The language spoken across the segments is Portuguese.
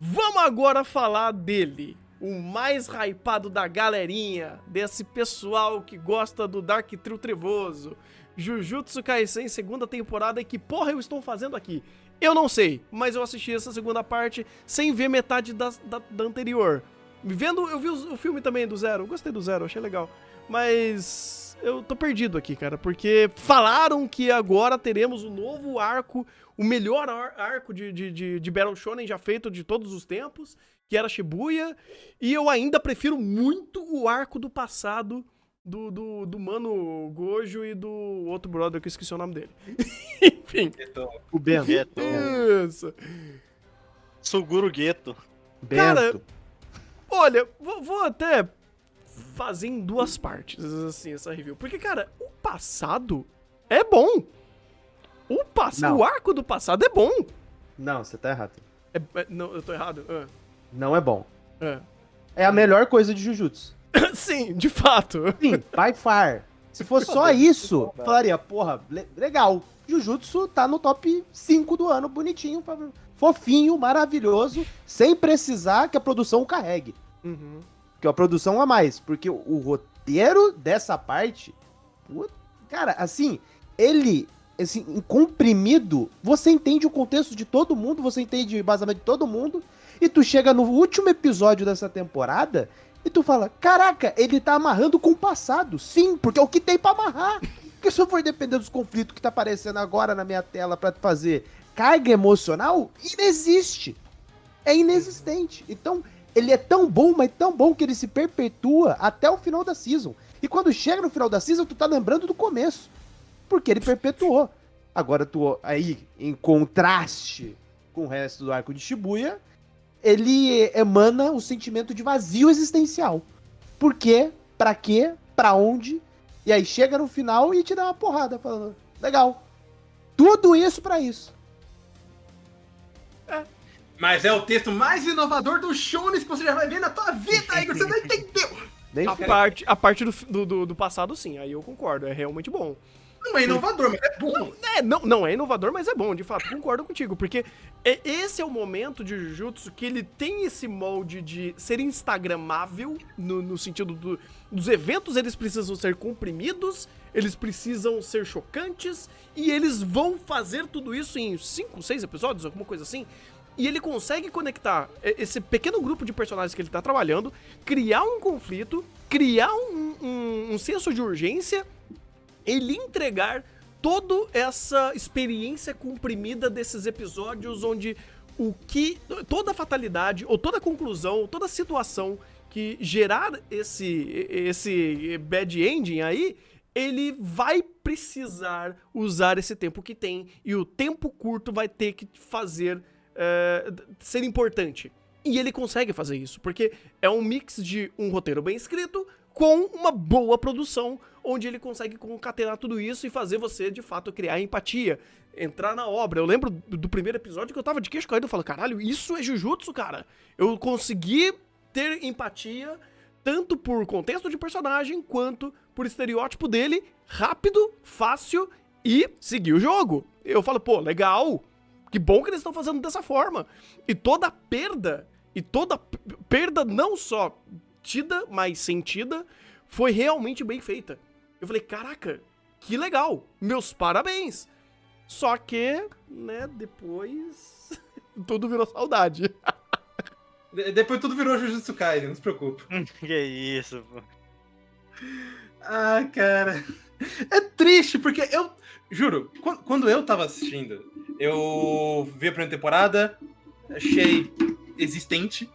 Vamos agora falar dele, o mais hypado da galerinha, desse pessoal que gosta do Dark Trio Trevoso, Jujutsu Kaisen segunda temporada, e que porra eu estou fazendo aqui? Eu não sei, mas eu assisti essa segunda parte sem ver metade da anterior. Eu vi o filme também do Zero, gostei do Zero, achei legal, mas eu tô perdido aqui, cara, porque falaram que agora teremos um novo arco, o melhor arco de Battle Shonen já feito de todos os tempos, que era Shibuya, e eu ainda prefiro muito o arco do passado do Mano Gojo e do outro brother que eu esqueci o nome dele. Enfim. O Bento. Isso. Suguru Gueto. Cara, Bento. olha, vou até fazer em duas partes, assim, essa review. Porque, cara, o passado é bom. Não. O arco do passado é bom. Não, você tá errado. Não, eu tô errado? Não é bom. Ah. É a melhor coisa de Jujutsu. Sim, de fato. Sim, by far. Se fosse só isso, falaria, porra, legal. Jujutsu tá no top 5 do ano, bonitinho, fofinho, maravilhoso, sem precisar que a produção o carregue. Uhum. Que a produção a mais, porque o roteiro dessa parte, cara, assim, ele, assim, em comprimido, você entende o contexto de todo mundo, você entende o embasamento de todo mundo, e tu chega no último episódio dessa temporada e tu fala, caraca, ele tá amarrando com o passado. Sim, porque é o que tem pra amarrar. Porque se eu for depender dos conflitos que tá aparecendo agora na minha tela pra fazer carga emocional, inexiste. É inexistente. Então, ele é tão bom, mas tão bom que ele se perpetua até o final da season. E quando chega no final da season, tu tá lembrando do começo. Porque ele perpetuou. Agora, tu aí, em contraste com o resto do arco de Shibuya, ele emana um sentimento de vazio existencial. Por quê? Pra quê? Pra onde? E aí chega no final e te dá uma porrada, falando, legal. Tudo isso pra isso. Mas é o texto mais inovador do Shonen que você já vai ver na tua vida, Igor. Você não entendeu. Nem A parte do passado, sim, aí eu concordo, é realmente bom. Não é inovador, mas é bom. Não é inovador, mas é bom, de fato, concordo contigo, porque esse é o momento de Jujutsu que ele tem esse molde de ser instagramável, no sentido dos eventos, eles precisam ser comprimidos, eles precisam ser chocantes, e eles vão fazer tudo isso em 5, 6 episódios, alguma coisa assim. E ele consegue conectar esse pequeno grupo de personagens que ele tá trabalhando, criar um conflito, criar um senso de urgência, ele entregar toda essa experiência comprimida desses episódios onde toda fatalidade, ou toda conclusão, toda situação que gerar esse bad ending aí, ele vai precisar usar esse tempo que tem, e o tempo curto vai ter que fazer ser importante. E ele consegue fazer isso, porque é um mix de um roteiro bem escrito com uma boa produção, onde ele consegue concatenar tudo isso e fazer você, de fato, criar empatia, entrar na obra. Eu lembro do primeiro episódio que eu tava de queixo caído, eu falo, caralho, isso é Jujutsu, cara. Eu consegui ter empatia, tanto por contexto de personagem, quanto por estereótipo dele, rápido, fácil, e seguir o jogo. Eu falo, pô, legal, que bom que eles estão fazendo dessa forma. E toda perda não só tida, mas sentida, foi realmente bem feita. Eu falei, caraca, que legal, meus parabéns. Só que, né, depois tudo virou saudade. Depois tudo virou Jujutsu Kaisen, não se preocupe. Que isso, pô. Ah, cara. É triste, porque eu... Juro, quando eu tava assistindo, eu vi a primeira temporada, achei existente.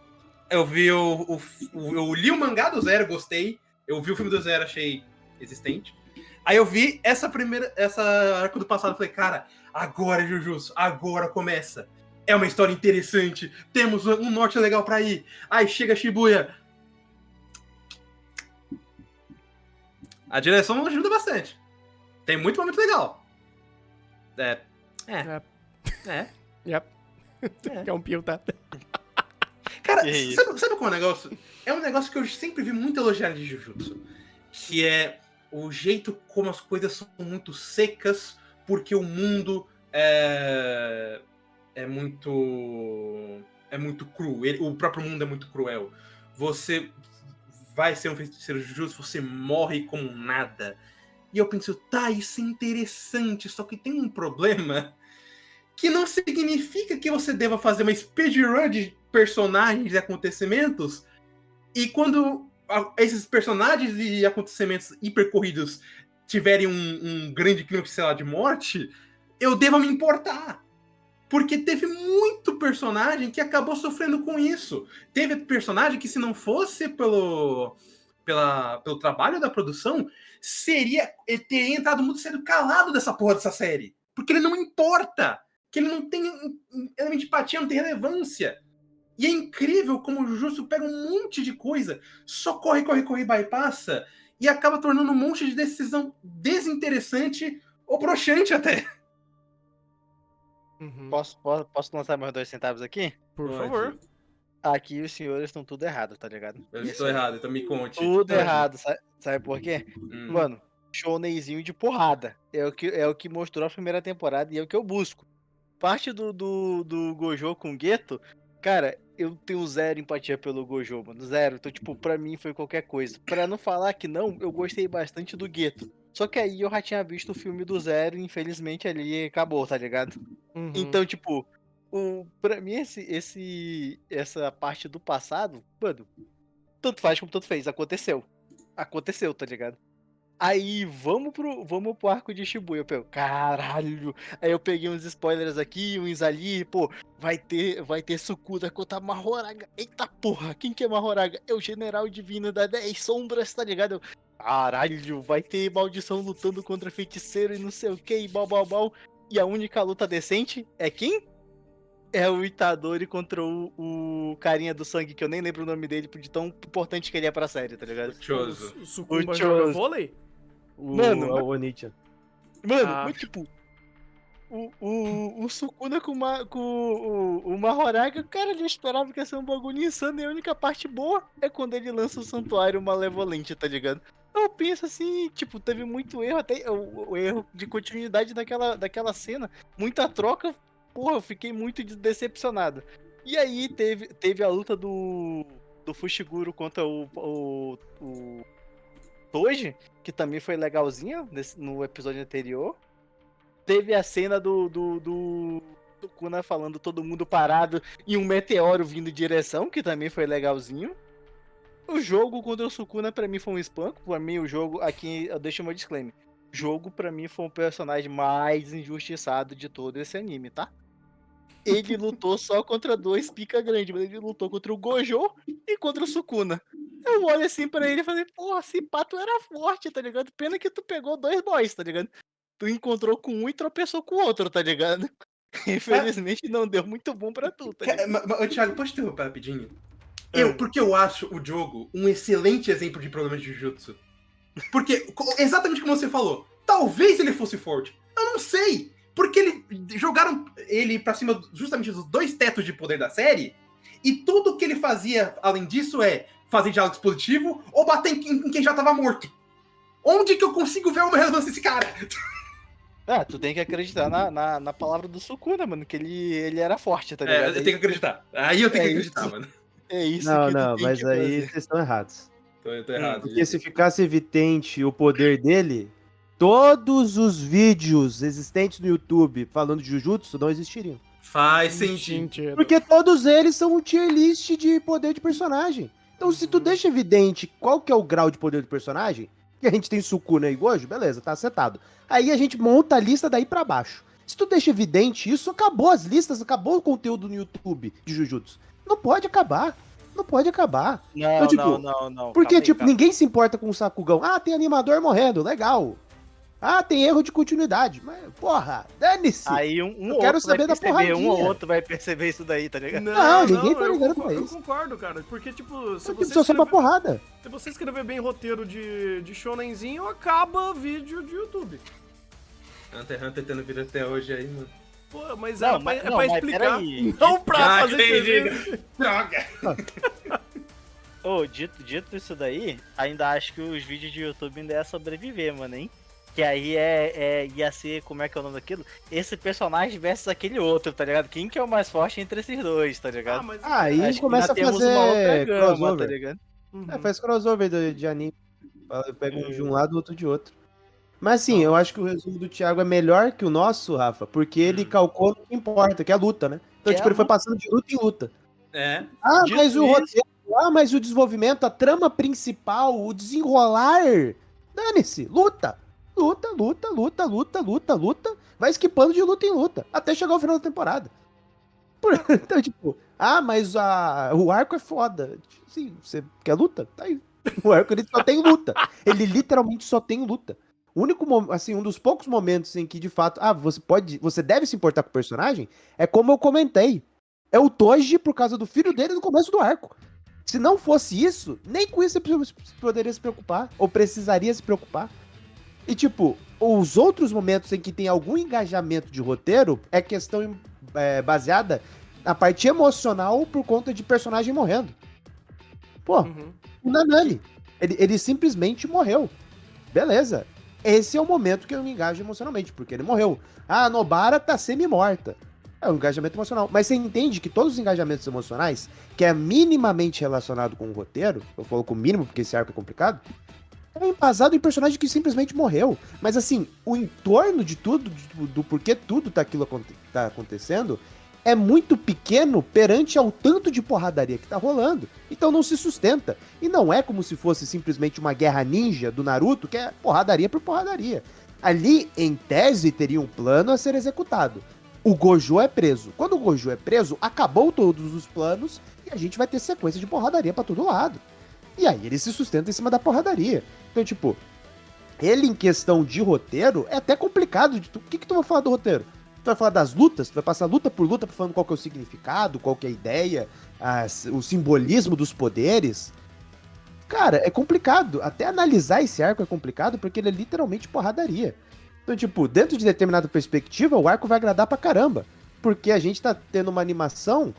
Eu li o mangá do Zero, gostei. Eu vi o filme do Zero, achei existente. Aí eu vi essa arco do passado e falei, cara, agora é Jujutsu, agora começa. É uma história interessante, temos um norte legal pra ir. Aí chega Shibuya. A direção ajuda bastante. Tem muito momento legal. Yep. É um pio, tá? Cara, sabe qual é o negócio? É um negócio que eu sempre vi muito elogiado de Jujutsu. Que é o jeito como as coisas são muito secas, porque o mundo é muito é muito cru, o próprio mundo é muito cruel. Você vai ser um feiticeiro de Jujutsu, você morre como nada. E eu penso, tá, isso é interessante, só que tem um problema que não significa que você deva fazer uma speedrun de personagens e acontecimentos, e quando esses personagens e acontecimentos hipercorridos tiverem um grande clímax, sei lá, de morte, eu devo me importar. Porque teve muito personagem que acabou sofrendo com isso. Teve personagem que, se não fosse pelo trabalho da produção, ele teria entrado muito cedo calado dessa porra dessa série. Porque ele não importa. Que ele não tem elemento de empatia, não tem relevância. E é incrível como o Jujutsu pega um monte de coisa, só corre, bypassa, e acaba tornando um monte de decisão desinteressante ou broxante até. Uhum. Posso lançar meus 2 centavos aqui? Por Pode. favor. Aqui os senhores estão tudo errado, tá ligado? Eu estou errado, então me conte. Tudo errado, sabe por quê? Hum. Mano, shonenzinho de porrada. É o que mostrou a primeira temporada e é o que eu busco. Parte do Gojo com Geto, cara, eu tenho zero empatia pelo Gojo, mano. Zero. Então, tipo, pra mim foi qualquer coisa. Pra não falar que não, eu gostei bastante do Geto. Só que aí eu já tinha visto o filme do Zero e infelizmente ali acabou, tá ligado? Uhum. Então, tipo, pra mim essa parte do passado, mano, tanto faz como tanto fez. Aconteceu, tá ligado? Aí, vamos pro arco de Shibuya. Eu pego, caralho. Aí eu peguei uns spoilers aqui, uns ali. Pô, vai ter Sukuna contra Mahoraga. Eita porra, quem que é Mahoraga? É o General Divino da 10 Sombras, tá ligado? Eu, caralho, vai ter maldição lutando contra feiticeiro e não sei o que, e bal. E a única luta decente é quem? É o Itadori contra o carinha do sangue, que eu nem lembro o nome dele, de tão importante que ele é pra série, tá ligado? O Choso. O Sukuna O joga Choso. vôlei? Mano, o Onicha. Mano, Ah. mas tipo, o Sukuna com o Mahoraga, cara, ele esperava que ia ser um bagulho insano, e a única parte boa é quando ele lança o Santuário Malevolente, tá ligado? Eu penso assim, tipo, teve muito erro, até o erro de continuidade daquela cena, muita troca, porra, eu fiquei muito decepcionado. E aí teve a luta do Fushiguro contra o Toji, que também foi legalzinha no episódio anterior. Teve a cena do Sukuna falando todo mundo parado e um meteoro vindo em direção, que também foi legalzinho. O jogo contra o Sukuna pra mim foi um espanco. Pra mim o jogo, aqui eu deixo meu disclaimer. Jogo pra mim foi o personagem mais injustiçado de todo esse anime, tá? Ele lutou só contra 2 pica grande, mas ele lutou contra o Gojo e contra o Sukuna. Eu olho assim pra ele e falei, porra, esse pato era forte, tá ligado? Pena que tu pegou 2 boys, tá ligado? Tu encontrou com um e tropeçou com o outro, tá ligado? Infelizmente não deu muito bom pra tu, tá ligado? Ô, Thiago, posso te interromper rapidinho? Porque eu acho o jogo um excelente exemplo de problema de Jujutsu. Porque, exatamente como você falou, talvez ele fosse forte. Eu não sei. Porque jogaram ele pra cima justamente dos 2 tetos de poder da série. E tudo que ele fazia, além disso, é fazer diálogo expositivo ou bater em quem já tava morto. Onde que eu consigo ver uma relevância desse cara? Ah, tu tem que acreditar na palavra do Sukuna, mano, que ele era forte, tá ligado? Eu tenho que acreditar. Aí eu tenho que acreditar, isso. mano. É isso Não, que tu não, tem mas que aí fazer. vocês estão errados. Eu tô errado. Porque se ficasse evidente o poder dele, todos os vídeos existentes no YouTube falando de Jujutsu não existiriam. Faz sentido. Porque todos eles são um tier list de poder de personagem. Então, se tu deixa evidente qual que é o grau de poder do personagem, que a gente tem Sukuna e Gojo, beleza, tá acertado. Aí a gente monta a lista daí pra baixo. Se tu deixa evidente isso, acabou as listas, acabou o conteúdo no YouTube de Jujutsu. Não pode acabar. Não pode acabar. Não, Então, tipo, não. Porque, Calma aí, tipo, calma. ninguém se importa com o Sakugão. Ah, tem animador morrendo, legal. Ah, tem erro de continuidade. Mas, porra, dane-se. Aí Eu ou quero outro saber vai da perceber, um ou porradinha. outro vai perceber isso daí, tá ligado? Não, ninguém tá ligando pra eu isso. concordo, cara. Porque, tipo, se Porque você, só pra escrever, porrada. se você escrever bem roteiro de shonenzinho, acaba vídeo de YouTube. Hunter x Hunter tendo vida até hoje aí, mano. Pô, mas Não, é mas- pra não, mas explicar, peraí. não pra Ah, fazer entendi. TV. Droga! Ô, dito isso daí, ainda acho que os vídeos de YouTube ainda é sobreviver, mano, hein? Que aí ia ser, como é que é o nome daquilo? Esse personagem versus aquele outro, tá ligado? Quem que é o mais forte entre esses dois, tá ligado? mas... Aí Acho que começa já a temos uma outra fazer gama, tá crossover. ligado? Uhum. Faz crossover de anime. Pega um de um lado, outro de outro. Mas assim, eu acho que o resumo do Thiago é melhor que o nosso, Rafa, porque ele calcou no que importa, que é a luta, né? Então, Que é tipo, a ele foi passando de luta em luta. É. Ah, Dito mas o isso- roteiro, mas o desenvolvimento, a trama principal, o desenrolar. Dane-se, luta. Luta, luta, luta, luta, luta, luta. Vai esquipando de luta em luta, até chegar ao final da temporada. Então, tipo, mas o arco é foda. Sim, você quer luta? Tá aí. O arco ele só tem luta. Ele literalmente só tem luta. O único, assim, um dos poucos momentos em que, de fato, você deve se importar com o personagem, é como eu comentei. É o Toji por causa do filho dele no começo do arco. Se não fosse isso, nem com isso você poderia se preocupar, ou precisaria se preocupar. E, tipo, os outros momentos em que tem algum engajamento de roteiro é questão baseada na parte emocional por conta de personagem morrendo. Pô, o Nanami, ele simplesmente morreu. Beleza. Esse é o momento que eu me engajo emocionalmente, porque ele morreu. A Nobara tá semi-morta. É um engajamento emocional. Mas você entende que todos os engajamentos emocionais, que é minimamente relacionado com o roteiro, eu falo com o mínimo porque esse arco é complicado, é embasado em personagem que simplesmente morreu. Mas assim, o entorno de tudo, do porquê tudo tá acontecendo, é muito pequeno perante ao tanto de porradaria que tá rolando. Então não se sustenta. E não é como se fosse simplesmente uma guerra ninja do Naruto, que é porradaria por porradaria. Ali, em tese, teria um plano a ser executado. O Gojo é preso. Quando o Gojo é preso, acabou todos os planos e a gente vai ter sequência de porradaria pra todo lado. E aí ele se sustenta em cima da porradaria. Então, tipo, ele em questão de roteiro é até complicado. O que tu vai falar do roteiro? Tu vai falar das lutas? Tu vai passar luta por luta falando qual que é o significado, qual que é a ideia, o simbolismo dos poderes? Cara, é complicado. Até analisar esse arco é complicado porque ele é literalmente porradaria. Então, tipo, dentro de determinada perspectiva, o arco vai agradar pra caramba. Porque a gente tá tendo uma animação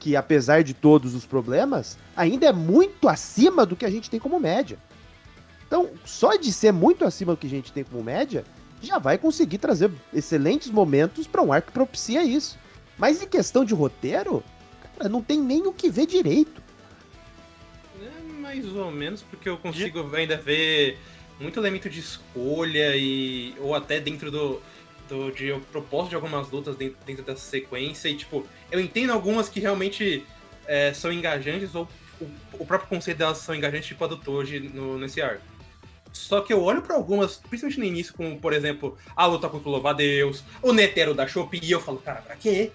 que, apesar de todos os problemas, ainda é muito acima do que a gente tem como média. Então, só de ser muito acima do que a gente tem como média, já vai conseguir trazer excelentes momentos pra um arco que propicia isso. Mas em questão de roteiro, cara, não tem nem o que ver direito. É mais ou menos, porque eu consigo ainda ver muito elemento de escolha ou até dentro de propósito de algumas lutas dentro dessa sequência. E, tipo, eu entendo algumas que realmente são engajantes, ou o próprio conceito delas são engajantes, tipo a do Toji nesse arco. Só que eu olho pra algumas, principalmente no início, como, por exemplo, a luta contra o Louva-a-Deus, o Netero da Shopee, e eu falo, cara, pra quê?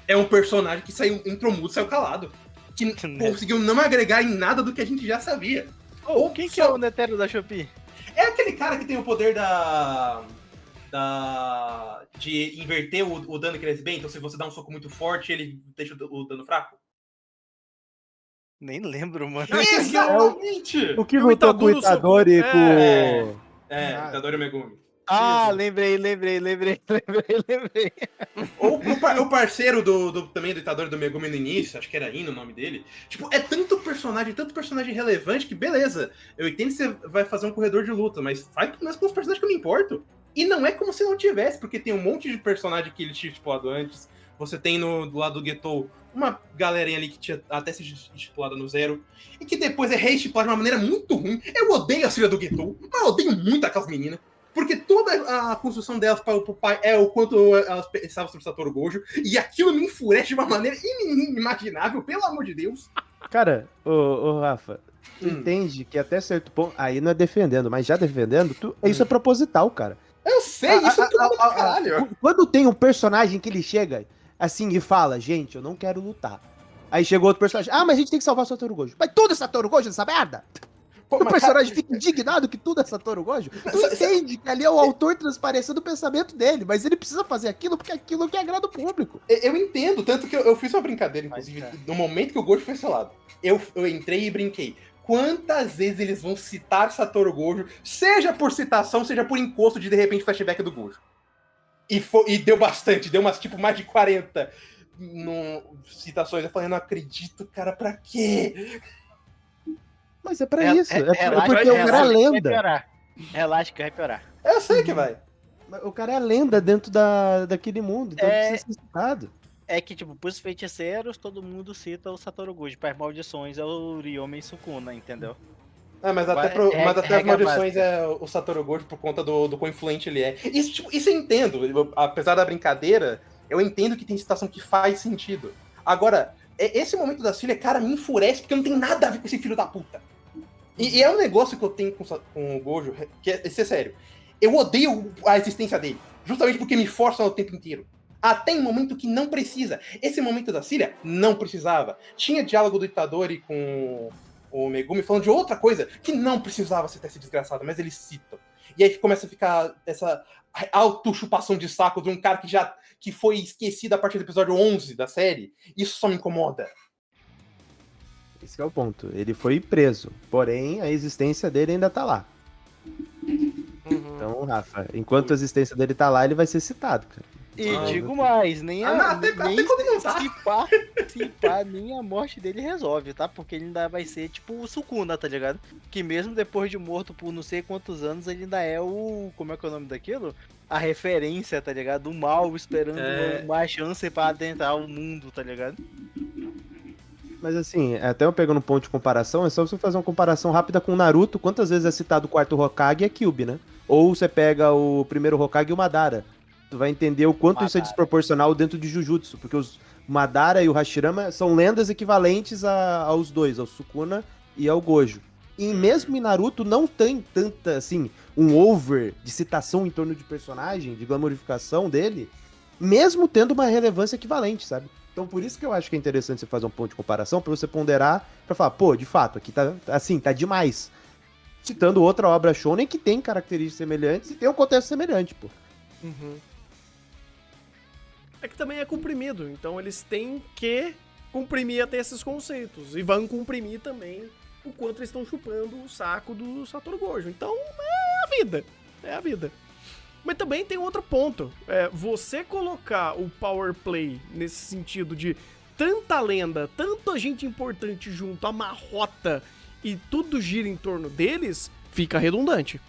É um personagem que entrou mudo, saiu calado. Que conseguiu não agregar em nada do que a gente já sabia. Quem que é o Netero da Shopee? É aquele cara que tem o poder de inverter o dano que ele recebe. Então, se você dá um soco muito forte, ele deixa o dano fraco. Nem lembro, mano. Exatamente! O que lutou com o Itadori e com... Itadori e Megumi. Lembrei. Ou o parceiro também do Itadori do Megumi no início, acho que era Ino o nome dele. Tipo, é tanto personagem relevante que, beleza, eu entendo que você vai fazer um corredor de luta, mas faz com os personagens que eu me importo. E não é como se não tivesse, porque tem um monte de personagem que ele tinha estipulado antes. Você tem do lado do Getou uma galerinha ali que tinha até se estipulado no Zero, e que depois é reestipulada de uma maneira muito ruim. Eu odeio a filha do Getou, mas eu odeio muito aquelas meninas. Porque toda a construção delas para o pai é o quanto elas pensavam sobre Satoru Gojo, e aquilo me enfurece de uma maneira inimaginável, pelo amor de Deus. Cara, ô Rafa, tu entende que até certo ponto, aí não é defendendo, mas já defendendo, isso é proposital, cara. Eu sei, isso é tudo pra caralho. Quando tem um personagem que ele chega assim e fala, gente, eu não quero lutar. Aí chegou outro personagem, mas a gente tem que salvar o Satoru Gojo. Mas tudo é Satoru Gojo nessa merda? Pô, o personagem fica indignado que tudo é Satoru Gojo. Tu entende que ali é o autor transparecendo o pensamento dele, mas ele precisa fazer aquilo porque aquilo que agrada o público. Eu entendo, tanto que eu fiz uma brincadeira, inclusive, no momento que o Gojo foi selado. Eu entrei e brinquei. Quantas vezes eles vão citar Satoru Gojo, seja por citação, seja por encosto de repente, flashback do Gojo. E deu bastante, deu umas tipo mais de 40 citações. Eu falei, não acredito, cara, pra quê? Mas é pra isso, é porque o cara é lenda. Relaxa que vai piorar. Eu sei que vai. Mas o cara é lenda dentro daquele mundo, então ele precisa ser citado. É que, tipo, pros feiticeiros, todo mundo cita o Satoru Gojo. Para as maldições é o Ryoma e Sukuna, entendeu? Mas Vai- mas até as regra maldições básica. é o Satoru Gojo por conta do quão influente ele é. Isso, tipo, isso eu entendo. Apesar da brincadeira, eu entendo que tem situação que faz sentido. Agora, esse momento da Cilia, cara, me enfurece porque não tem nada a ver com esse filho da puta. E é um negócio que eu tenho com o Gojo, que é sério. Eu odeio a existência dele. Justamente porque me forçam o tempo inteiro. Até em momento que não precisa. Esse momento da Cilia não precisava. Tinha diálogo do Itadori com o Megumi falando de outra coisa que não precisava ser esse desgraçado, mas eles citam. E aí começa a ficar essa auto-chupação de saco de um cara que foi esquecido a partir do episódio 11 da série. Isso só me incomoda. Esse que é o ponto. Ele foi preso, porém a existência dele ainda tá lá. Então, Rafa, enquanto a existência dele tá lá, ele vai ser citado, cara. E Ah, digo mais, nem até quando não tá. se pá, nem a morte dele resolve, tá? Porque ele ainda vai ser tipo o Sukuna, tá ligado? Que mesmo depois de morto por não sei quantos anos, ele ainda é o... Como é que é o nome daquilo? A referência, tá ligado? O mal esperando uma chance pra adentrar o mundo, tá ligado? Mas assim, até eu pegando um ponto de comparação, é só você fazer uma comparação rápida com o Naruto. Quantas vezes é citado o quarto Hokage e a Kyuubi, né? Ou você pega o primeiro Hokage e o Madara. Tu vai entender o quanto isso é Madara. desproporcional dentro de Jujutsu, porque os Madara e o Hashirama são lendas equivalentes aos dois, ao Sukuna e ao Gojo. E mesmo em Naruto não tem tanta, assim, um over de citação em torno de personagem, de glamorificação dele, mesmo tendo uma relevância equivalente, sabe? Então por isso que eu acho que é interessante você fazer um ponto de comparação, pra você ponderar, pra falar, pô, de fato, aqui tá, assim, tá demais. Citando outra obra shonen que tem características semelhantes e tem um contexto semelhante, pô. É que também é comprimido, então eles têm que comprimir até esses conceitos. E vão comprimir também o quanto eles estão chupando o saco do Satoru Gojo. Então é a vida. É a vida. Mas também tem outro ponto. Você colocar o power play nesse sentido de tanta lenda, tanta gente importante junto, amarrota e tudo gira em torno deles, fica redundante.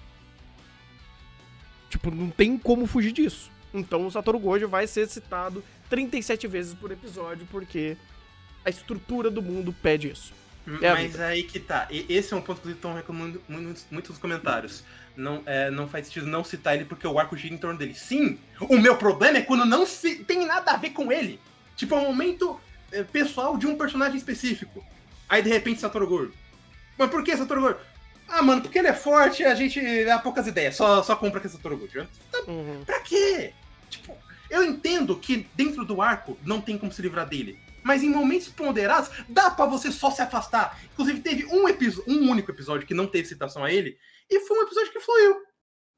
Tipo, não tem como fugir disso. Então o Satoru Gojo vai ser citado 37 vezes por episódio, porque a estrutura do mundo pede isso. É a Mas vida. aí que tá. Esse é um ponto que eles estão reclamando muito nos comentários. Não faz sentido não citar ele porque o arco gira em torno dele. Sim, o meu problema é quando não tem nada a ver com ele. Tipo, é um momento pessoal de um personagem específico. Aí de repente Satoru Gojo. Mas por que Satoru Gojo? Ah, mano, porque ele é forte e a gente há poucas ideias. Só compra com Satoru Gojo. Pra quê? Tipo, eu entendo que dentro do arco não tem como se livrar dele. Mas em momentos ponderados, dá pra você só se afastar. Inclusive, teve um único episódio que não teve citação a ele, e foi um episódio que fluiu.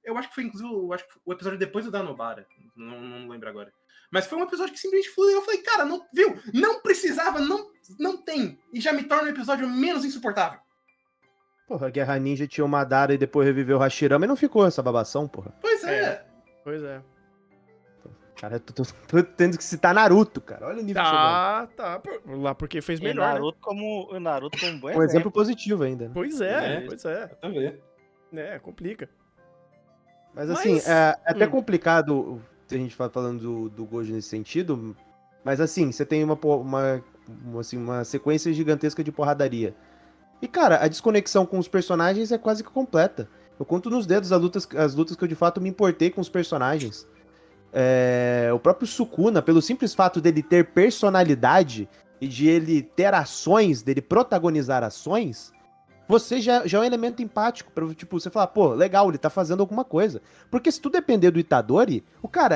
Eu acho que foi, inclusive, o episódio depois do Danobara. Não lembro agora. Mas foi um episódio que simplesmente fluiu. Eu falei, cara, não, viu? Não precisava, não tem. E já me torna um episódio menos insuportável. Porra, a Guerra Ninja tinha o Madara e depois reviveu o Hashirama e não ficou essa babação, porra. Pois é. Pois é. Cara, eu tô tendo que citar Naruto, cara. Olha o nível que Tá. Lá porque fez melhor, né? O Naruto como um bom chegou. Um exemplo positivo ainda, né? Pois é. Também. Complica. Mas assim, Mas- é até complicado se a gente falando do Gojo nesse sentido, mas assim, você tem uma sequência gigantesca de porradaria. E cara, a desconexão com os personagens é quase que completa. Eu conto nos dedos as lutas que eu de fato me importei com os personagens. O próprio Sukuna, pelo simples fato dele ter personalidade e de ele ter ações, dele protagonizar ações, você já é um elemento empático pra, tipo, você falar, pô, legal, ele tá fazendo alguma coisa. Porque se tu depender do Itadori,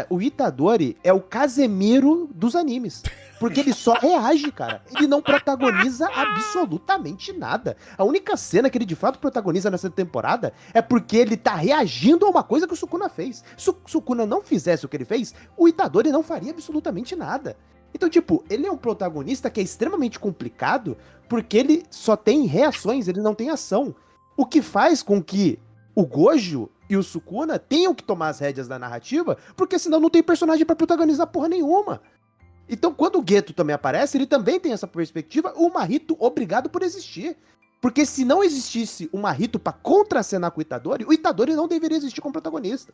o Itadori é o Casemiro dos animes. Porque ele só reage, cara. Ele não protagoniza absolutamente nada. A única cena que ele de fato protagoniza nessa temporada é porque ele tá reagindo a uma coisa que o Sukuna fez. Se o Sukuna não fizesse o que ele fez, o Itadori não faria absolutamente nada. Então, tipo, ele é um protagonista que é extremamente complicado porque ele só tem reações, ele não tem ação. O que faz com que o Gojo e o Sukuna tenham que tomar as rédeas da narrativa, porque senão não tem personagem pra protagonizar porra nenhuma. Então, quando o Geto também aparece, ele também tem essa perspectiva. O Mahito, obrigado por existir. Porque se não existisse o Mahito pra contracenar com o Itadori não deveria existir como protagonista.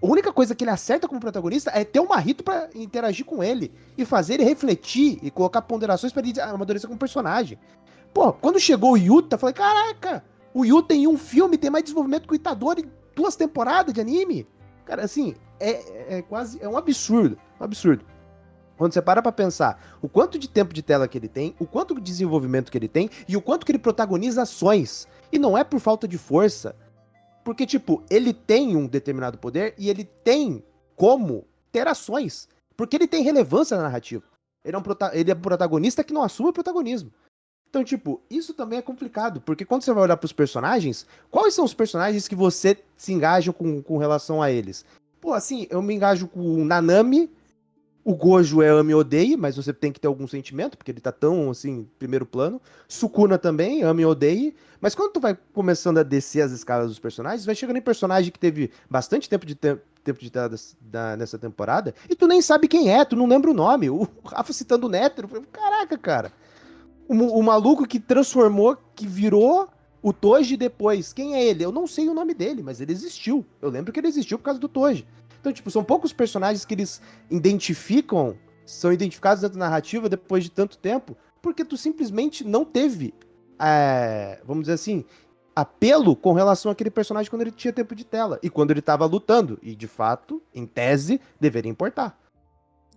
A única coisa que ele acerta como protagonista é ter o Mahito pra interagir com ele e fazer ele refletir e colocar ponderações pra ele amadurecer como personagem. Pô, quando chegou o Yuta, eu falei, caraca, o Yuta em um filme tem mais desenvolvimento que o Itadori em 2 temporadas de anime. Cara, assim, é quase, é um absurdo, um absurdo. Quando você para pra pensar o quanto de tempo de tela que ele tem, o quanto de desenvolvimento que ele tem e o quanto que ele protagoniza ações. E não é por falta de força. Porque, tipo, ele tem um determinado poder e ele tem como ter ações. Porque ele tem relevância na narrativa. Ele é um protagonista que não assume o protagonismo. Então, tipo, isso também é complicado. Porque quando você vai olhar pros personagens, quais são os personagens que você se engaja com relação a eles? Pô, assim, eu me engajo com o Nanami. O Gojo é ame e odeie, mas você tem que ter algum sentimento, porque ele tá tão, assim, primeiro plano. Sukuna também, ame e odeie. Mas quando tu vai começando a descer as escalas dos personagens, vai chegando em personagem que teve bastante tempo de tela nessa temporada, e tu nem sabe quem é, tu não lembra o nome. O Rafa citando o Nétero, eu falei, caraca, cara. O maluco que transformou, que virou o Toji depois. Quem é ele? Eu não sei o nome dele, mas ele existiu. Eu lembro que ele existiu por causa do Toji. Então, tipo, são poucos personagens que eles são identificados dentro da narrativa depois de tanto tempo, porque tu simplesmente não teve, vamos dizer assim, apelo com relação àquele personagem quando ele tinha tempo de tela e quando ele tava lutando. E, de fato, em tese, deveria importar.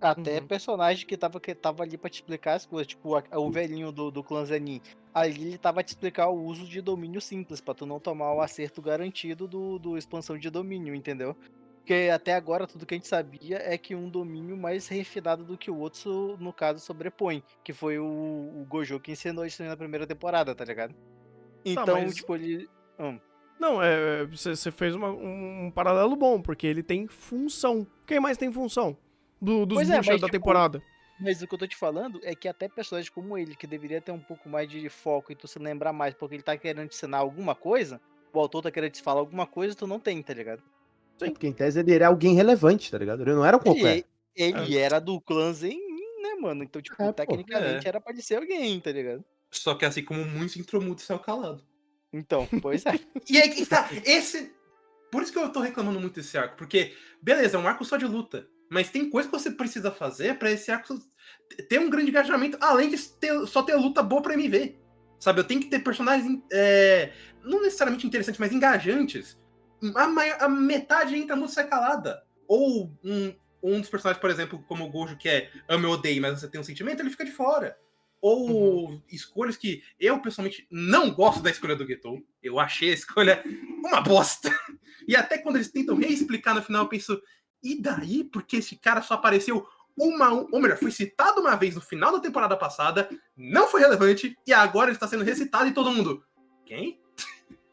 Até personagem que tava ali pra te explicar as coisas, tipo o velhinho do clã Zenin. Ali ele tava te explicar o uso de domínio simples, pra tu não tomar o acerto garantido do expansão de domínio, entendeu? Porque até agora tudo que a gente sabia é que um domínio mais refinado do que o outro, no caso, sobrepõe. Que foi o Gojo que ensinou isso na primeira temporada, tá ligado? Então, mas- tipo, ele. Não, você fez um paralelo bom, porque ele tem função. Quem mais tem função? Dos Pois é, buchas mas, da tipo, temporada. Mas o que eu tô te falando é que até personagens como ele, que deveria ter um pouco mais de foco e tu se lembrar mais, porque ele tá querendo te ensinar alguma coisa, o autor tá querendo te falar alguma coisa, tu não tem, tá ligado? É porque, em tese, ele era alguém relevante, tá ligado? Ele não era um qualquer. Ele era do clã Zenin, né, mano? Então, tipo, Pô. tecnicamente É. era pra ele ser alguém, tá ligado? Só que assim como muitos intromudos são calado. Então, pois é. E aí que tá, por isso que eu tô reclamando muito desse arco, porque, beleza, é um arco só de luta, mas tem coisa que você precisa fazer pra esse arco ter um grande engajamento, além de só ter luta boa pra MV. Sabe, eu tenho que ter personagens, não necessariamente interessantes, mas engajantes. A metade entra muito sai calada. Ou um dos personagens, por exemplo, como o Gojo, que é ame ou odeie, mas você tem um sentimento, ele fica de fora. Ou escolhas que eu, pessoalmente, não gosto da escolha do Getou. Eu achei a escolha uma bosta. E até quando eles tentam reexplicar no final, eu penso, e daí? Porque esse cara só apareceu ou melhor, foi citado uma vez no final da temporada passada, não foi relevante, e agora ele está sendo recitado e todo mundo, quem?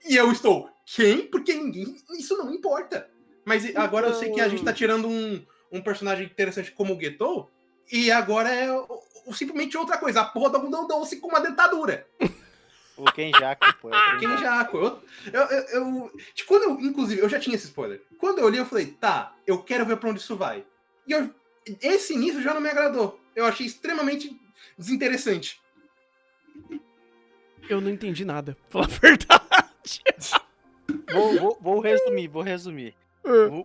E eu estou, quem? Porque ninguém, isso não importa. Mas agora eu sei que a gente tá tirando um personagem interessante como o Getou, e agora é simplesmente outra coisa, a porra do algodão doce com uma dentadura. O Kenjaku, pô. Kenjaku. Tipo, inclusive, eu já tinha esse spoiler. Quando eu olhei, eu falei, tá, eu quero ver pra onde isso vai. E esse início já não me agradou. Eu achei extremamente desinteressante. Eu não entendi nada, pra falar a verdade. Vou resumir.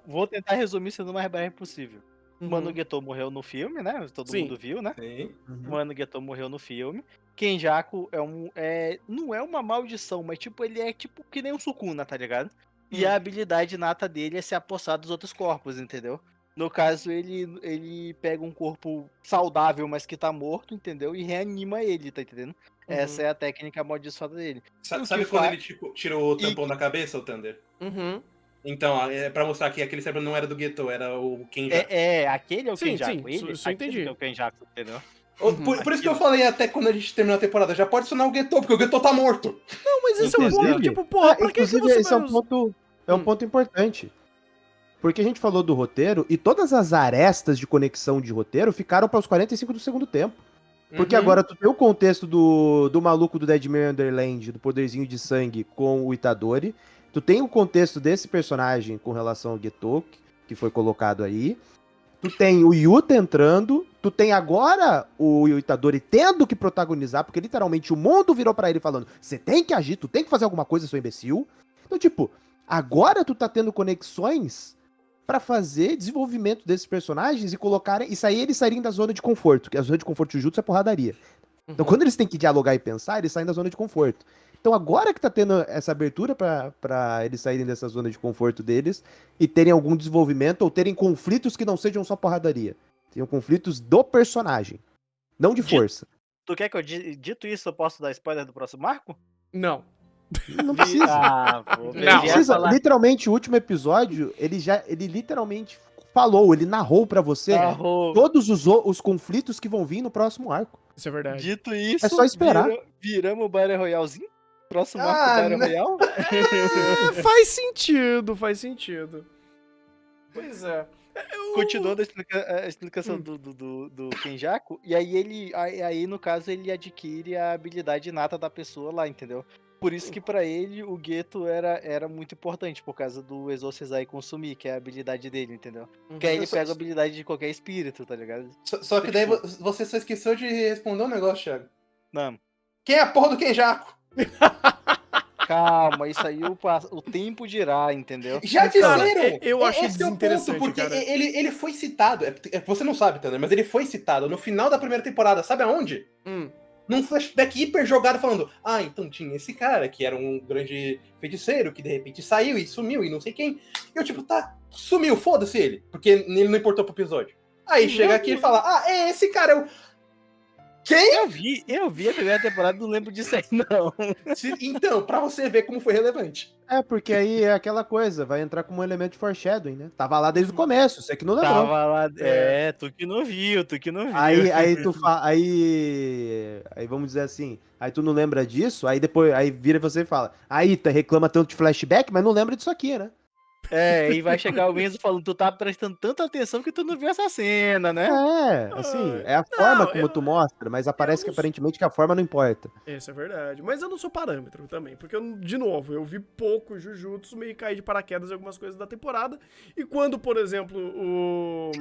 Vou tentar resumir sendo o mais breve possível. Mano Getou morreu no filme, né? Todo Sim. mundo viu, né? Sim. Mano Getou morreu no filme. Kenjaku não é uma maldição, mas tipo, ele é tipo que nem um Sukuna, tá ligado? E a habilidade nata dele é se apossar dos outros corpos, entendeu? No caso, ele pega um corpo saudável, mas que tá morto, entendeu? E reanima ele, tá entendendo? Essa é a técnica amaldiçoada dele. Sabe quando ele tirou o tampão da cabeça, o Thunder? Então, é pra mostrar que aquele cérebro não era do Getou, era o Kenjaku. Aquele é o Sim, Kenjaku. sim, isso eu Aquele entendi. é o Kenjaku, entendeu? Por isso que eu falei até quando a gente terminou a temporada, já pode sonar o Getou, porque o Getou tá morto. Não, mas esse é um ponto, tipo, porra, pra que inclusive, você esse vai é um ponto importante. Porque a gente falou do roteiro e todas as arestas de conexão de roteiro ficaram para os 45 do segundo tempo. Porque agora tu tem o contexto do maluco do Deadman Underland, do poderzinho de sangue com o Itadori. Tu tem o contexto desse personagem com relação ao Getou, que foi colocado aí. tu tem o Yuta entrando, tu tem agora o Itadori tendo que protagonizar, porque literalmente o mundo virou pra ele falando, você tem que agir, tu tem que fazer alguma coisa, seu imbecil. Então, tipo, agora tu tá tendo conexões pra fazer desenvolvimento desses personagens e colocarem, e sair eles saírem da zona de conforto, que a zona de conforto de Jujutsu é porradaria. Então, quando eles têm que dialogar e pensar, eles saem da zona de conforto. Então, agora que tá tendo essa abertura pra eles saírem dessa zona de conforto deles e terem algum desenvolvimento ou terem conflitos que não sejam só porradaria. Tenham conflitos do personagem, não de força. Tu quer que eu dito isso, eu posso dar spoiler do próximo arco? Não. Não precisa. Pô, Não. Precisa. Literalmente, o último episódio, ele literalmente falou, ele narrou pra você todos os conflitos que vão vir no próximo arco. Isso é verdade. Dito isso, É só esperar. Viramos o Battle Royalezinho? Próximo arco Battle Royale? Faz sentido, faz sentido. Pois é. Continuando a explicação do Kenjaku, e aí no caso ele adquire a habilidade inata da pessoa lá, entendeu? Por isso que pra ele o Geto era muito importante, por causa do Exorcizar consumir, que é a habilidade dele, entendeu? Que aí ele pega a habilidade de qualquer espírito, tá ligado? Só que daí você só esqueceu de responder um negócio, Thiago. Não. Quem é a porra do Kenjaku? Calma, isso aí o tempo dirá, entendeu? Já Cara, disseram! eu achei Esse é o ponto, desinteressante, porque cara. ele foi citado. Você não sabe, entendeu? Mas ele foi citado no final da primeira temporada. Sabe aonde? Num flashback hiper jogado falando, então tinha esse cara que era um grande feiticeiro que de repente saiu e sumiu e não sei quem. E eu tipo, sumiu, foda-se ele, porque ele não importou pro episódio. Aí chega aqui e fala, é esse cara, quem? Eu vi a primeira temporada, não lembro disso aí, não. Então, pra você ver como foi relevante. É, porque aí é aquela coisa, vai entrar como um elemento de foreshadowing, né? Tava lá desde o começo, você que não lembrou. Tava lá, tu que não viu. Aí tu fala, aí vamos dizer assim, aí tu não lembra disso, aí depois, aí vira você e fala, aí tu reclama tanto de flashback, mas não lembra disso aqui, né? E vai chegar o Enzo falando, tu tá prestando tanta atenção que tu não viu essa cena, né? Assim, é a forma como tu mostra, mas aparece que aparentemente que a forma não importa. Isso é verdade. Mas eu não sou parâmetro também, porque, de novo, eu vi pouco Jujutsu, meio cair de paraquedas em algumas coisas da temporada, e quando, por exemplo, o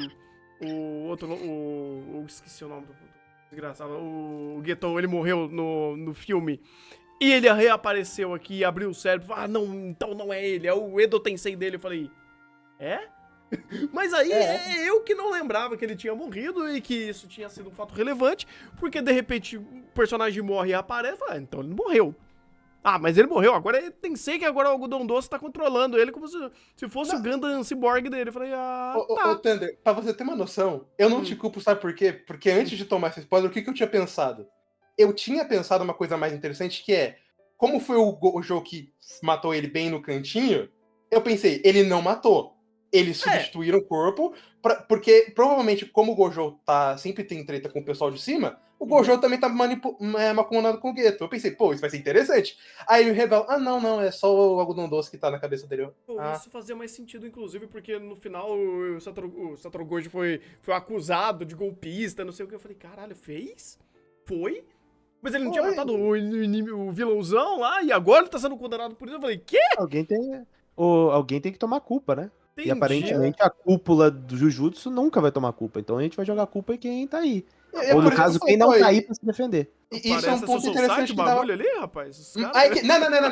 outro, esqueci o nome do desgraçado, o Getou, ele morreu no filme, e ele reapareceu aqui e abriu o cérebro, não, então não é ele, é o Edo Tensei dele. Eu falei, Mas aí é eu que não lembrava que ele tinha morrido e que isso tinha sido um fato relevante, porque de repente o personagem morre e aparece, então ele morreu. Mas ele morreu, agora ele Tensei que agora o algodão doce tá controlando ele como se fosse o Gundam Cyborg dele. Eu falei, Ô, Thunder, pra você ter uma noção, eu não te culpo, sabe por quê? Porque antes de tomar esse spoiler, o que eu tinha pensado? Eu tinha pensado uma coisa mais interessante, que é, como foi o Gojo que matou ele bem no cantinho, eu pensei, ele não matou. Eles substituíram o corpo, porque provavelmente, como o Gojo sempre tem treta com o pessoal de cima, o Gojo também tá macumunado com o Geto. Eu pensei, isso vai ser interessante. Aí ele revela, não, é só o algodão doce que tá na cabeça dele. Isso fazia mais sentido, inclusive, porque no final o Satoru Gojo foi acusado de golpista, não sei o que. Eu falei, caralho, fez? Foi? Mas ele não tinha matado o vilãozão lá, e agora ele tá sendo condenado por isso. Eu falei, quê? Alguém tem que tomar culpa, né? Entendi. E aparentemente a cúpula do Jujutsu nunca vai tomar culpa. Então a gente vai jogar a culpa em quem tá aí. Ou no caso, quem não tá aí pra se defender. Isso é um ponto interessante o bagulho ali, rapaz. Não.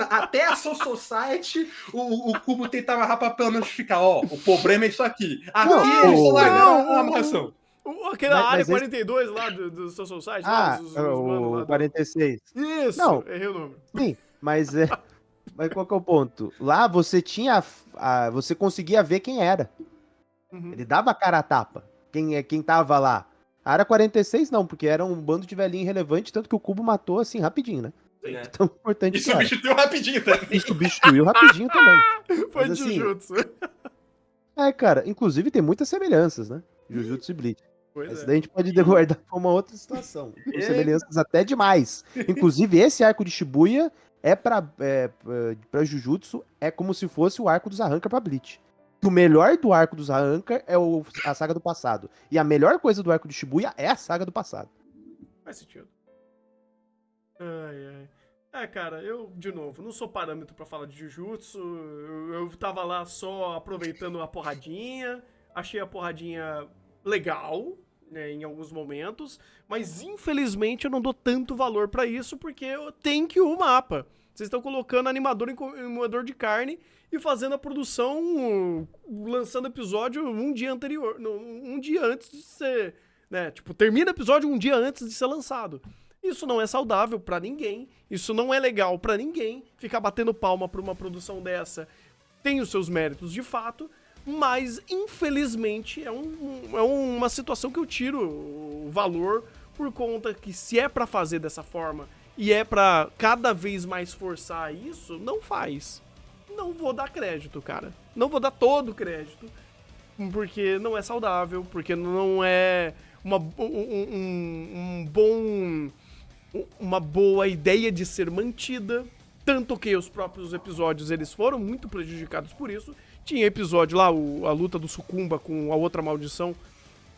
Até a Soul Society, o Cubo tentava amarrar pelo menos ficar, o problema é isso aqui. Aqui eles largaram a amarração. Aquela área 42 lá do Soul Society. O 46. Isso, não, errei o número. Sim, mas qual que é o ponto? Lá você tinha. Você conseguia ver quem era. Ele dava a cara a tapa. Quem tava lá. A área 46 não, porque era um bando de velhinho irrelevante, tanto que o Cubo matou assim rapidinho, né? Então, importante. E substituiu rapidinho também. E substituiu rapidinho também. Foi mas, de Jujutsu. Cara, inclusive tem muitas semelhanças, né? Jujutsu e Bleach. Essa daí a gente pode guardar pra uma outra situação. Com semelhanças até demais. Inclusive, esse arco de Shibuya pra Jujutsu é como se fosse o arco dos Arrancar pra Bleach. O melhor do arco dos Arrancar é a saga do passado. E a melhor coisa do arco de Shibuya é a saga do passado. Faz sentido. Cara, eu, de novo, não sou parâmetro pra falar de Jujutsu. Eu tava lá só aproveitando a porradinha. Achei a porradinha legal, né, em alguns momentos, mas infelizmente eu não dou tanto valor pra isso porque eu tenho que o mapa. Vocês estão colocando animador em moedor de carne e fazendo a produção, lançando episódio um dia anterior, não, um dia antes de ser, né, tipo, termina o episódio um dia antes de ser lançado. Isso não é saudável pra ninguém, isso não é legal pra ninguém, ficar batendo palma pra uma produção dessa tem os seus méritos de fato, mas infelizmente é uma situação que eu tiro o valor por conta que se é pra fazer dessa forma e é pra cada vez mais forçar isso, não faz. Não vou dar crédito, cara. Não vou dar todo o crédito, porque não é saudável, porque não é uma boa ideia de ser mantida, tanto que os próprios episódios eles foram muito prejudicados por isso. Tinha episódio lá, a luta do Sucumba com a outra maldição,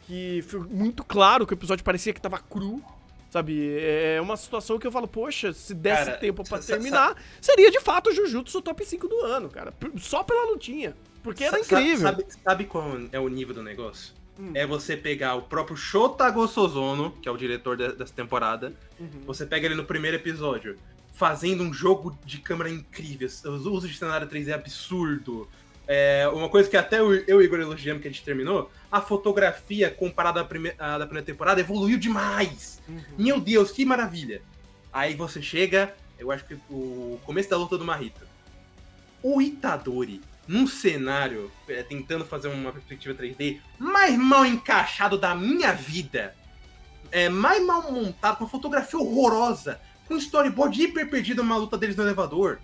que foi muito claro que o episódio parecia que tava cru, sabe? É uma situação que eu falo, poxa, se desse Cara, tempo pra terminar, seria de fato o Jujutsu top 5 do ano, cara. Só pela lutinha, porque era incrível. Sabe qual é o nível do negócio? É você pegar o próprio Shota Gossozono, que é o diretor dessa temporada, você pega ele no primeiro episódio, fazendo um jogo de câmera incrível, os usos de cenário 3D é absurdo. Uma coisa que até eu e o Igor elogiamos que a gente terminou, a fotografia comparada à da primeira temporada evoluiu demais. Meu Deus, que maravilha. Aí você chega, eu acho que o começo da luta do Mahito. O Itadori, num cenário, tentando fazer uma perspectiva 3D, mais mal encaixado da minha vida, mais mal montado, com fotografia horrorosa, com storyboard hiper perdido numa luta deles no elevador.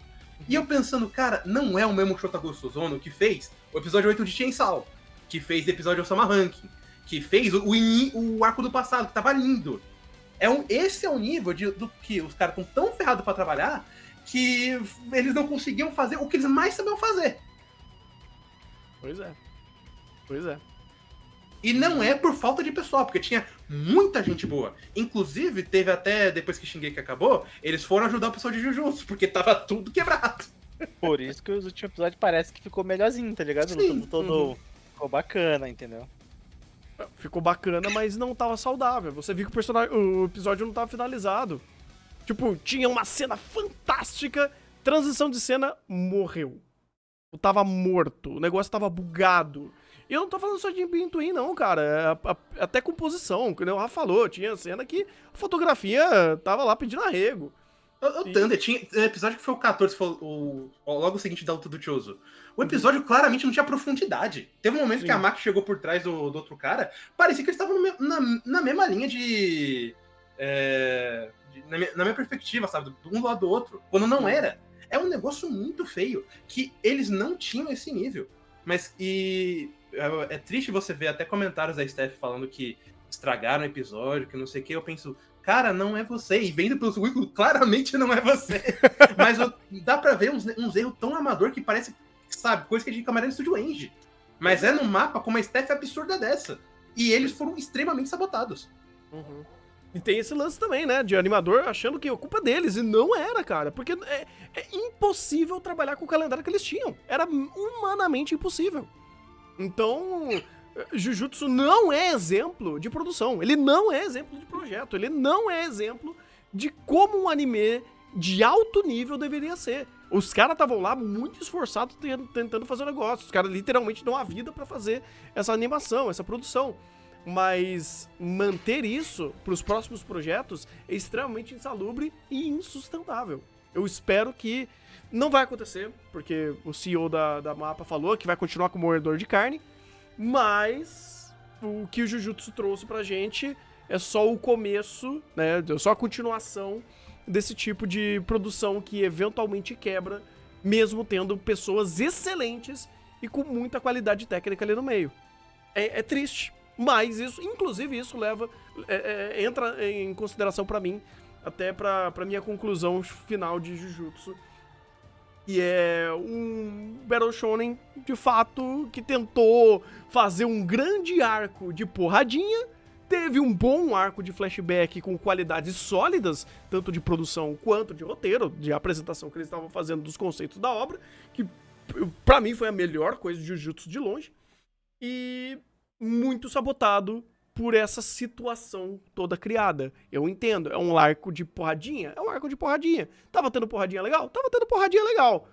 E eu pensando, cara, não é o mesmo Shota Gossozono que fez o episódio 8 de Chainsaw, que fez o episódio Osama Ranking, que fez o arco do passado, que tava lindo. Esse é o nível do que os caras estão tão ferrados pra trabalhar que eles não conseguiam fazer o que eles mais sabiam fazer. Pois é. E não é por falta de pessoal, porque tinha muita gente boa. Inclusive, teve até, depois que Shingeki acabou, eles foram ajudar o pessoal de Jujutsu, porque tava tudo quebrado. Por isso que os últimos episódios parece que ficou melhorzinho, tá ligado? Sim. Todo ficou bacana, entendeu? Ficou bacana, mas não tava saudável. Você viu que o episódio não tava finalizado. Tipo, tinha uma cena fantástica, transição de cena, morreu. Tava morto, o negócio tava bugado. E eu não tô falando só de Pintuim, não, cara. Até composição, que o Rafa falou. Tinha cena que a fotografia tava lá pedindo arrego. O Thunder tinha episódio que foi o 14, foi logo o seguinte da luta do Chozo. O episódio claramente não tinha profundidade. Teve um momento que a Maki chegou por trás do outro cara, parecia que eles estavam na mesma linha na minha perspectiva, sabe? De um lado do outro. Quando não era. É um negócio muito feio, que eles não tinham esse nível. Mas é triste você ver até comentários da Steph falando que estragaram o episódio, que não sei o que. Eu penso, cara, não é você. E vendo pelo currículo, claramente não é você. Mas dá pra ver uns erros tão amador que parece, sabe, coisa que a gente camaria no Studio Eng. Mas é no mapa com uma Steph absurda dessa. E eles foram extremamente sabotados. E tem esse lance também, né, de animador achando que é culpa deles, e não era, cara, porque é impossível trabalhar com o calendário que eles tinham, era humanamente impossível. Então, Jujutsu não é exemplo de produção, ele não é exemplo de projeto, ele não é exemplo de como um anime de alto nível deveria ser. Os caras estavam lá muito esforçados tentando fazer o negócio, os caras literalmente dão a vida pra fazer essa animação, essa produção. Mas manter isso para os próximos projetos é extremamente insalubre e insustentável. Eu espero que não vai acontecer, porque o CEO da Mapa falou que vai continuar com o moedor de carne, mas o que o Jujutsu trouxe pra gente é só o começo, né? Só a continuação desse tipo de produção que eventualmente quebra, mesmo tendo pessoas excelentes e com muita qualidade técnica ali no meio. É triste. Mas isso, inclusive, isso entra em consideração pra mim, até pra minha conclusão final de Jujutsu. E é um Battle Shonen, de fato, que tentou fazer um grande arco de porradinha, teve um bom arco de flashback com qualidades sólidas, tanto de produção quanto de roteiro, de apresentação que eles estavam fazendo dos conceitos da obra, que pra mim foi a melhor coisa de Jujutsu de longe. E muito sabotado por essa situação toda criada. Eu entendo, é um arco de porradinha? É um arco de porradinha. Tava tendo porradinha legal? Tava tendo porradinha legal.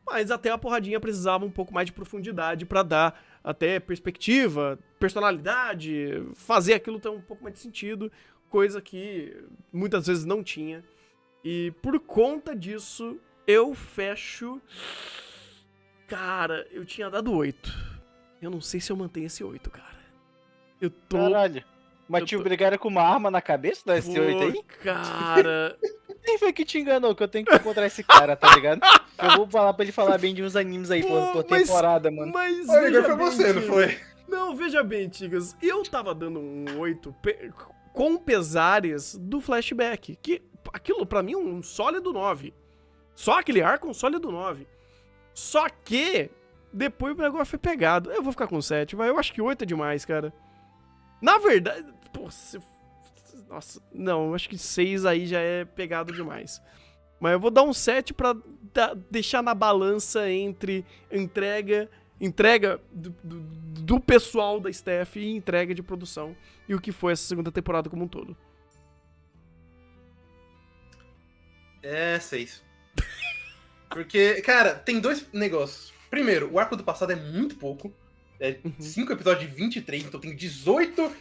Mas até a porradinha precisava um pouco mais de profundidade pra dar até perspectiva, personalidade, fazer aquilo ter um pouco mais de sentido, coisa que muitas vezes não tinha. E por conta disso, eu fecho... Cara, eu tinha dado 8. Eu não sei se eu mantenho esse 8, cara. Eu tô... Caralho. Mas te obrigaram com uma arma na cabeça da S8 aí? Cara... Quem foi que te enganou que eu tenho que encontrar esse cara, tá ligado? Eu vou falar pra ele falar bem de uns animes aí por temporada, mano. Mas O Igor veja foi bem, você, não Tigas. foi? Não, veja bem, Tigas. Eu tava dando um 8 com pesares do flashback. Que aquilo pra mim é um sólido 9. Só aquele arco é um sólido 9. Só que depois o negócio foi pegado. Eu vou ficar com 7, mas eu acho que 8 é demais, cara. Na verdade... Pô, nossa, não, eu acho que 6 aí já é pegado demais. Mas eu vou dar um 7 pra deixar na balança entre entrega do pessoal da staff e entrega de produção. E o que foi essa segunda temporada como um todo. É, 6. Porque, cara, tem dois negócios. Primeiro, o arco do passado é muito pouco. É 5 episódios de 23, então tem 18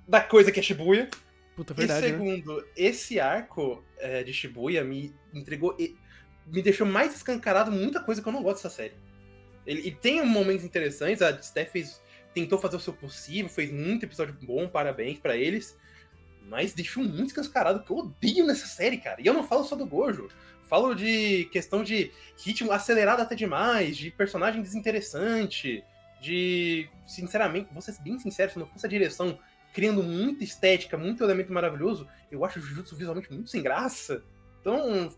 da coisa que é Shibuya. Puta, verdade, E segundo, esse arco de Shibuya me entregou... Me deixou mais escancarado muita coisa que eu não gosto dessa série. Ele tem momentos interessantes, a Steph tentou fazer o seu possível, fez muito episódio bom, parabéns pra eles. Mas deixou muito escancarado o que eu odeio nessa série, cara. E eu não falo só do Gojo. Falo de questão de ritmo acelerado até demais, de personagem desinteressante, de... Sinceramente, vou ser bem sincero, se não fosse a direção criando muita estética, muito elemento maravilhoso, eu acho o Jujutsu visualmente muito sem graça. Então,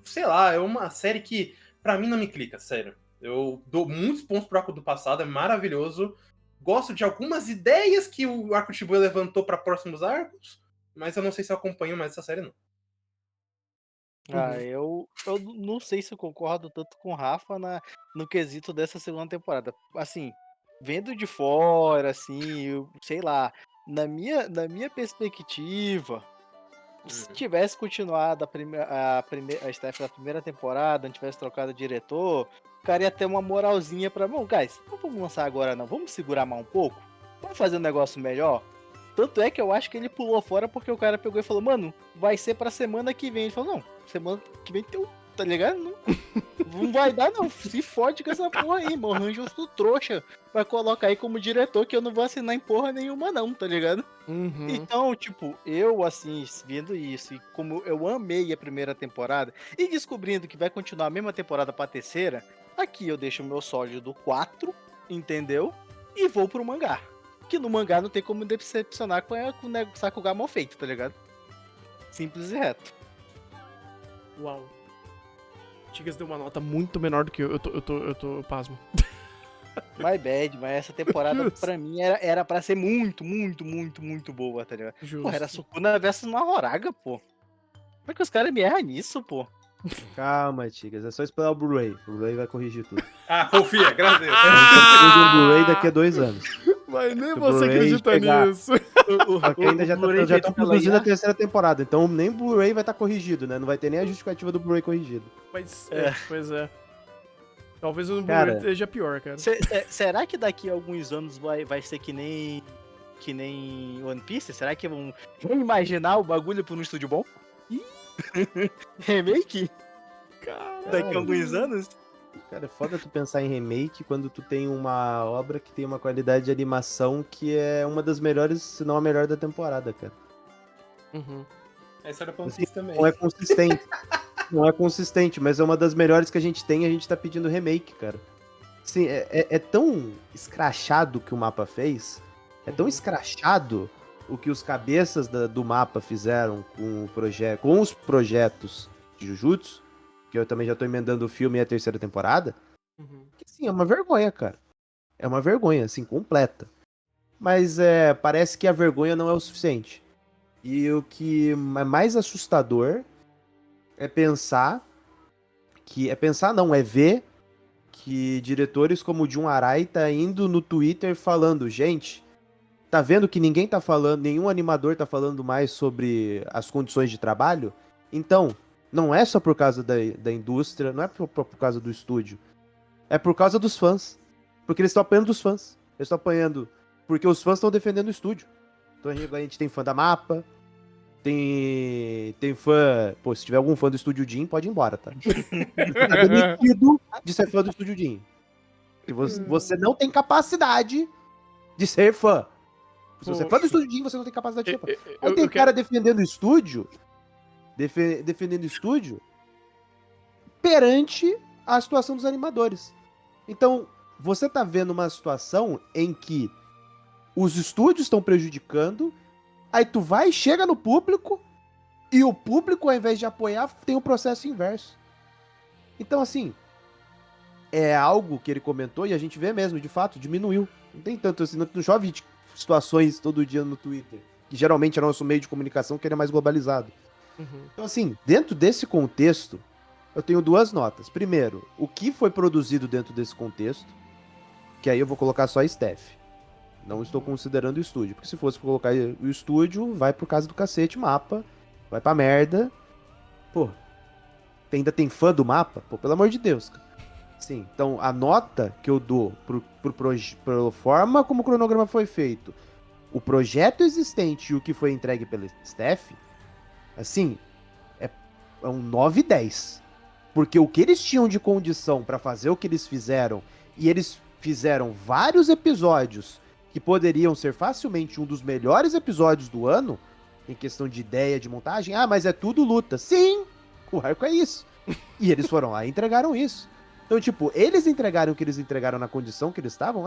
sei lá, é uma série que pra mim não me clica, sério. Eu dou muitos pontos pro arco do passado, é maravilhoso. Gosto de algumas ideias que o arco de Shibuya levantou pra próximos arcos, mas eu não sei se eu acompanho mais essa série, não. Eu não sei se eu concordo tanto com o Rafa no quesito dessa segunda temporada. Assim, vendo de fora, assim, sei lá, na minha perspectiva, se tivesse continuado a staff da primeira temporada, não tivesse trocado o diretor, o cara ia ter uma moralzinha pra... Bom, guys, não vamos lançar agora não, vamos segurar mais um pouco? Vamos fazer um negócio melhor? Tanto é que eu acho que ele pulou fora porque o cara pegou e falou, mano, vai ser pra semana que vem. Ele falou, não, semana que vem tem tá ligado? Não vai dar não, se fode com essa porra aí, mano, arranja outro trouxa pra colocar aí como diretor que eu não vou assinar em porra nenhuma não, tá ligado? Uhum. Então, tipo, eu assim, vendo isso, e como eu amei a primeira temporada, e descobrindo que vai continuar a mesma temporada pra terceira, aqui eu deixo o meu sólido 4, entendeu? E vou pro mangá. Que no mangá não tem como decepcionar com o Sakuga mal feito, tá ligado? Simples e reto. Uau. Tigas deu uma nota muito menor do que eu. Eu tô pasmo. My bad, mas essa temporada Justo. pra mim era pra ser muito, muito, muito, muito boa, tá ligado? Justo. Porra, era Sukuna versus Mahoraga, pô. Como é que os caras me erram nisso, pô? Calma, Tigas, é só esperar o Blu-ray. O Blu-ray vai corrigir tudo. Ah, confia, graças a Deus. A gente precisa de um Blu-ray daqui a 2 anos. Mas nem Se o você Blu-ray acredita chegar- nisso. Só que ainda já Blu-ray estão feito pela produzindo IA? a terceira temporada, então nem o Blu-ray vai estar corrigido, né? Não vai ter nem a justificativa do Blu-ray corrigido. Mas, É. pois é. Talvez o Cara. Blu-ray esteja pior, cara. Será que daqui a alguns anos vai ser que nem One Piece? Será que vão imaginar o bagulho por um estúdio bom? Remake? Caralho. Daqui a alguns anos? Cara, é foda tu pensar em remake quando tu tem uma obra que tem uma qualidade de animação que é uma das melhores, se não a melhor da temporada, cara. Uhum. Essa era pra Assim, vocês também. Não é consistente. Não é consistente, mas é uma das melhores que a gente tem e a gente tá pedindo remake, cara. Assim, é tão escrachado o que o mapa fez, é tão escrachado o que os cabeças do mapa fizeram com os projetos de Jujutsu, que eu também já tô emendando o filme e a terceira temporada, Uhum. que sim, é uma vergonha, cara. É uma vergonha, assim, completa. Mas parece que a vergonha não é o suficiente. E o que é mais assustador é ver que diretores como o Jun Arai tá indo no Twitter falando, gente, tá vendo que ninguém tá falando, nenhum animador tá falando mais sobre as condições de trabalho? Então, não é só por causa da indústria, não é por causa do estúdio, é por causa dos fãs. Porque eles estão apanhando dos fãs. Eles estão apanhando porque os fãs estão defendendo o estúdio. Então a gente tem fã da Mapa, tem fã... Pô, se tiver algum fã do Estúdio Jin, pode ir embora, tá? Tá demitido de ser fã do Estúdio Jin. Porque você não tem capacidade de ser fã. Se você é fã do Estúdio Jin, você não tem capacidade de ser fã. Aí tem cara defendendo o estúdio, defendendo o estúdio perante a situação dos animadores. Então, você tá vendo uma situação em que os estúdios estão prejudicando, aí tu vai e chega no público, e o público, ao invés de apoiar, tem o processo inverso. Então, assim, é algo que ele comentou, e a gente vê mesmo, de fato, diminuiu. Não tem tanto assim, não chove situações todo dia no Twitter, que geralmente é nosso meio de comunicação, que ele é mais globalizado. Então, assim, dentro desse contexto, eu tenho duas notas. Primeiro, o que foi produzido dentro desse contexto, que aí eu vou colocar só a Steph. Não estou considerando o estúdio, porque se fosse colocar o estúdio, vai por causa do cacete, Mapa, vai pra merda. Pô, ainda tem fã do Mapa? Pô, pelo amor de Deus, cara. Sim, então a nota que eu dou pela forma como o cronograma foi feito, o projeto existente e o que foi entregue pela Steph, assim, é um 9/10. Porque o que eles tinham de condição pra fazer o que eles fizeram, e eles fizeram vários episódios que poderiam ser facilmente um dos melhores episódios do ano, em questão de ideia, de montagem. Ah, mas é tudo luta. Sim, o arco é isso. E eles foram lá e entregaram isso. Então, tipo, eles entregaram o que eles entregaram na condição que eles estavam,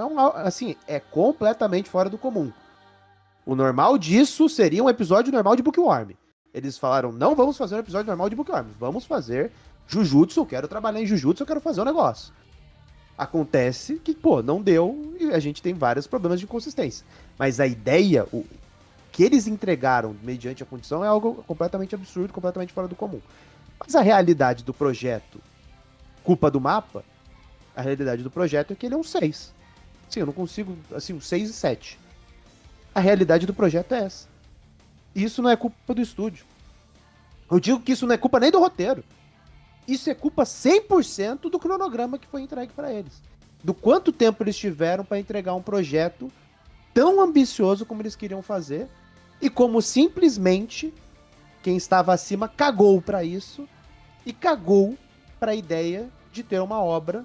é completamente fora do comum. O normal disso seria um episódio normal de Bookworm. Eles falaram, não vamos fazer um episódio normal de Bookworm, vamos fazer Jujutsu, eu quero trabalhar em Jujutsu, eu quero fazer um negócio. Acontece que, pô, não deu e a gente tem vários problemas de consistência. Mas a ideia, o que eles entregaram mediante a condição é algo completamente absurdo, completamente fora do comum. Mas a realidade do projeto, culpa do Mapa, a realidade do projeto é que ele é um 6. Sim, eu não consigo, assim, um 6 e 7. A realidade do projeto é essa. Isso não é culpa do estúdio. Eu digo que isso não é culpa nem do roteiro. Isso é culpa 100% do cronograma que foi entregue para eles. Do quanto tempo eles tiveram para entregar um projeto tão ambicioso como eles queriam fazer e como simplesmente quem estava acima cagou para isso e cagou para a ideia de ter uma obra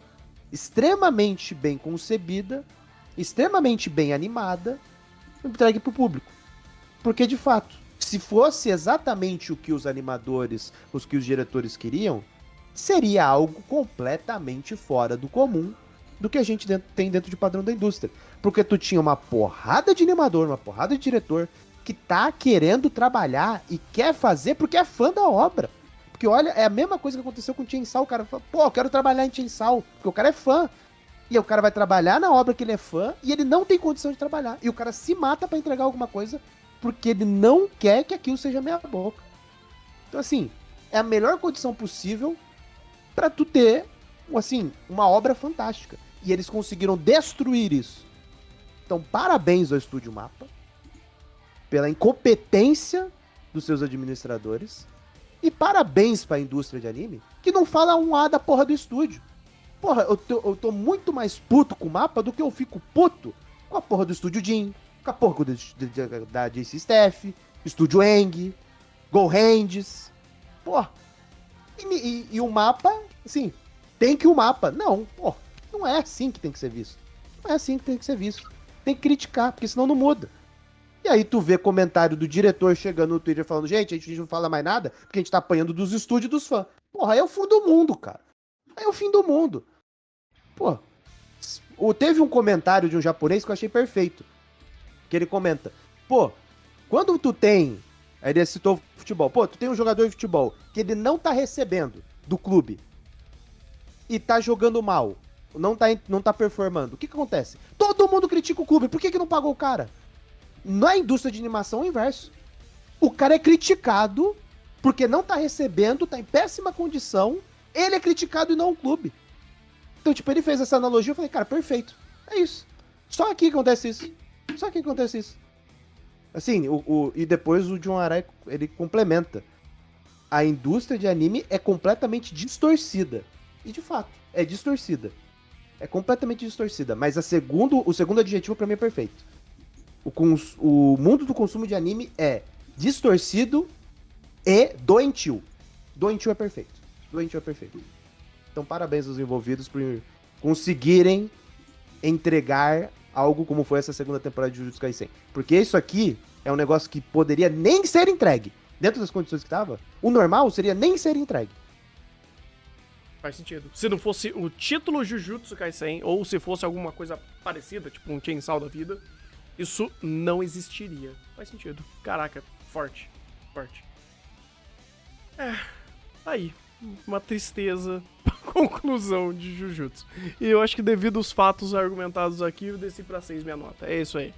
extremamente bem concebida, extremamente bem animada, entregue para o público. Porque, de fato, se fosse exatamente o que os animadores, os que os diretores queriam, seria algo completamente fora do comum do que a gente tem dentro de padrão da indústria. Porque tu tinha uma porrada de animador, uma porrada de diretor que tá querendo trabalhar e quer fazer porque é fã da obra. Porque olha, é a mesma coisa que aconteceu com o Chainsaw. O cara fala, pô, eu quero trabalhar em Chainsaw, porque o cara é fã. E aí o cara vai trabalhar na obra que ele é fã e ele não tem condição de trabalhar. E o cara se mata pra entregar alguma coisa porque ele não quer que aquilo seja meia boca. Então, assim, é a melhor condição possível pra tu ter, assim, uma obra fantástica. E eles conseguiram destruir isso. Então, parabéns ao Estúdio Mapa pela incompetência dos seus administradores. E parabéns pra indústria de anime, que não fala um A da porra do estúdio. Porra, eu tô muito mais puto com o Mapa do que eu fico puto com a porra do Estúdio Jin, com a porra da JC Staff, Estúdio Eng, Go Hands. Porra. E o Mapa, assim, tem que o Mapa. Não, pô, não é assim que tem que ser visto. Não é assim que tem que ser visto. Tem que criticar, porque senão não muda. E aí tu vê comentário do diretor chegando no Twitter falando, gente, a gente não fala mais nada, porque a gente tá apanhando dos estúdios e dos fãs. Porra, aí é o fim do mundo, cara. Aí é o fim do mundo. Pô, teve um comentário de um japonês que eu achei perfeito. Que ele comenta, pô, quando tu tem... Aí ele citou futebol. Pô, tu tem um jogador de futebol que ele não tá recebendo do clube e tá jogando mal, não tá performando. O que acontece? Todo mundo critica o clube. Por que não pagou o cara? Na indústria de animação é o inverso. O cara é criticado porque não tá recebendo, tá em péssima condição. Ele é criticado e não o clube. Então, tipo, ele fez essa analogia, eu falei, cara, perfeito. É isso. Só aqui acontece isso. Só aqui acontece isso. Assim, e depois o John Arai, ele complementa. A indústria de anime é completamente distorcida. E, de fato, é distorcida. É completamente distorcida. Mas o segundo adjetivo pra mim é perfeito. O mundo do consumo de anime é distorcido e doentio. Doentio é perfeito. Doentio é perfeito. Então, parabéns aos envolvidos por conseguirem entregar algo como foi essa segunda temporada de Jujutsu Kaisen. Porque isso aqui é um negócio que poderia nem ser entregue. Dentro das condições que tava, o normal seria nem ser entregue. Faz sentido. Se não fosse o título Jujutsu Kaisen, ou se fosse alguma coisa parecida, tipo um Chainsaw da vida, isso não existiria. Faz sentido. Caraca, forte. Forte. Aí. Uma tristeza. Conclusão de Jujutsu. E eu acho que devido aos fatos argumentados aqui, eu desci pra 6 minha nota. É isso aí.